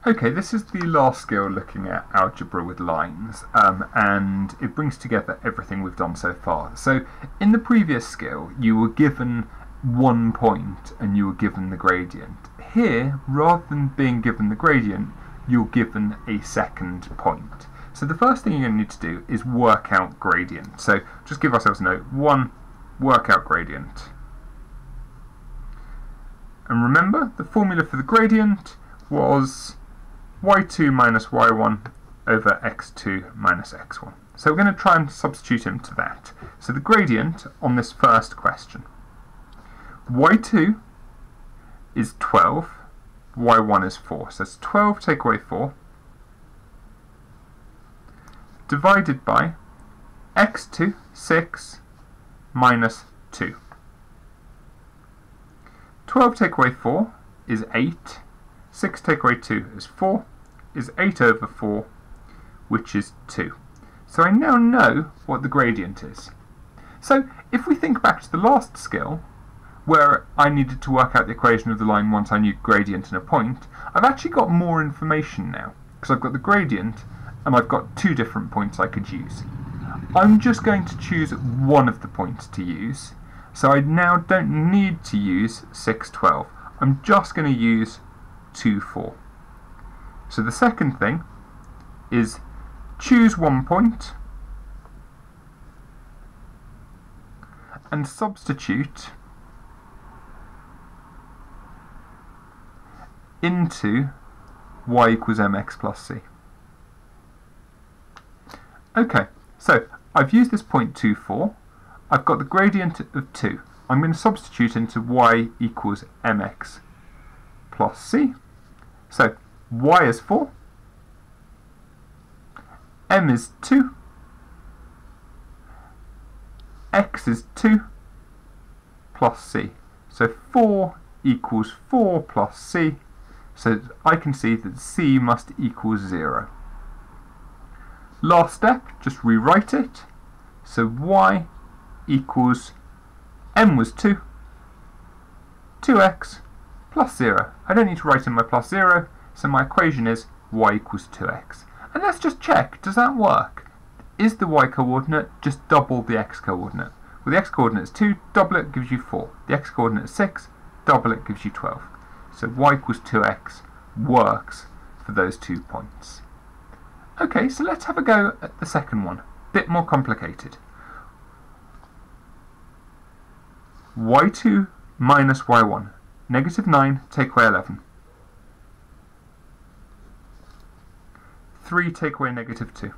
Okay, this is the last skill looking at algebra with lines, and it brings together everything we've done so far. So in the previous skill you were given 1 point and you were given the gradient. Here, rather than being given the gradient, you're given a second point. So the first thing you're going to need to do is work out gradient. So just give ourselves a note, 1, work out gradient. And remember, the formula for the gradient was y2 minus y1 over x2 minus x1. So we're going to try and substitute into that. So the gradient on this first question, y2 is 12, y1 is 4. So it's 12 take away 4 divided by x2, 6, minus 2. 12 take away 4 is 8, 6 take away 2 is 4, is 8 over 4, which is 2. So I now know what the gradient is. So if we think back to the last skill, where I needed to work out the equation of the line once I knew gradient and a point, I've actually got more information now, because I've got the gradient and I've got 2 different points I could use. I'm just going to choose one of the points to use, so I now don't need to use 6, 12. I'm just going to use 2, 4. So the second thing is choose 1 point and substitute into y equals mx plus c. Okay, so I've used this point 2, 4. I've got the gradient of 2. I'm going to substitute into y equals mx plus c. So y is 4, m is 2, x is 2 plus c. So 4 equals 4 plus c. So I can see that c must equal 0. Last step, just rewrite it. So y equals, m was 2, 2x plus 0. I don't need to write in my plus 0, so my equation is y equals 2x. And let's just check, does that work? Is the y coordinate just double the x coordinate? Well, the x coordinate is 2, double it gives you 4. The x coordinate is 6, double it gives you 12. So y equals 2x works for those 2 points. Okay, so let's have a go at the second one. Bit more complicated. y2 minus y1. Negative 9 take away 11. 3 take away negative 2.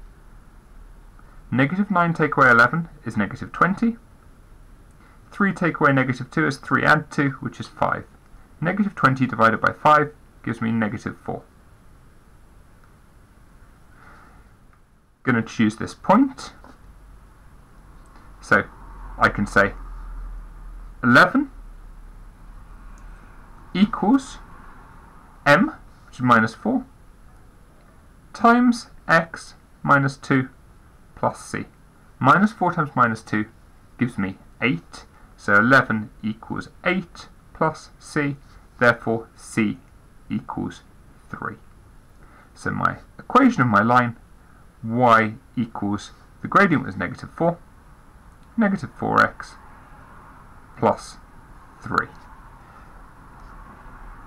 Negative 9 take away 11 is negative 20. 3 take away negative 2 is 3 add 2, which is 5. Negative 20 divided by 5 gives me negative 4. Going to choose this point. So I can say 11 equals m, which is minus 4, times x minus 2 plus c. Minus 4 times minus 2 gives me 8. So 11 equals 8 plus c. Therefore c equals 3. So my equation of my line, y equals, the gradient was negative 4, negative 4x plus 3.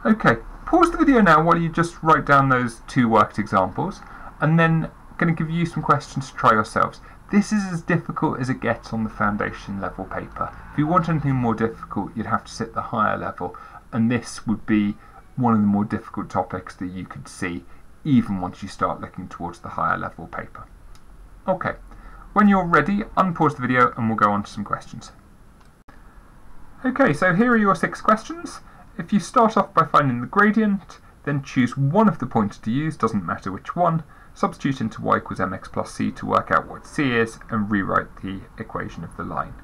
Okay, pause the video now while you just write down those 2 worked examples, and then I'm going to give you some questions to try yourselves. This is as difficult as it gets on the foundation level paper. If you want anything more difficult, you'd have to sit the higher level, and this would be one of the more difficult topics that you could see even once you start looking towards the higher level paper. Okay, when you're ready, unpause the video and we'll go on to some questions. Okay, so here are your 6 questions. If you start off by finding the gradient, then choose one of the points to use, doesn't matter which one, substitute into y equals mx plus c to work out what c is, and rewrite the equation of the line.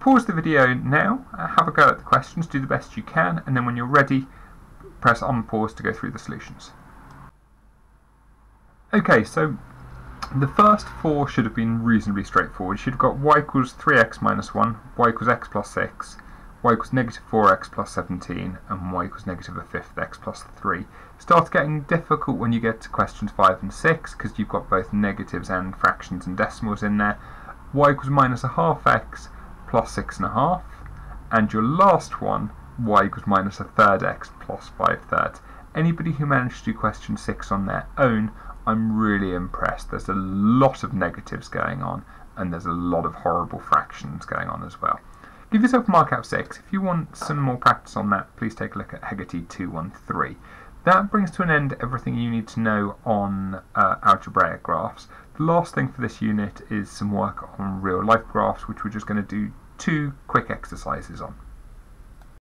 Pause the video now, have a go at the questions, do the best you can, and then when you're ready, press unpause to go through the solutions. Okay, so the first 4 should have been reasonably straightforward. You should have got y equals 3x minus 1, y equals x plus 6, y equals negative 4x plus 17, and y equals negative a fifth x plus 3. Starts getting difficult when you get to questions 5 and 6, because you've got both negatives and fractions and decimals in there. Y equals minus a half x plus 6.5, and your last one, y equals minus a third x plus 5/3. Anybody who managed to do question 6 on their own, I'm really impressed. There's a lot of negatives going on, and there's a lot of horrible fractions going on as well. Give yourself a mark out of 6. If you want some more practice on that, please take a look at Hegarty 213. That brings to an end everything you need to know on algebraic graphs. The last thing for this unit is some work on real life graphs, which we're just going to do 2 quick exercises on.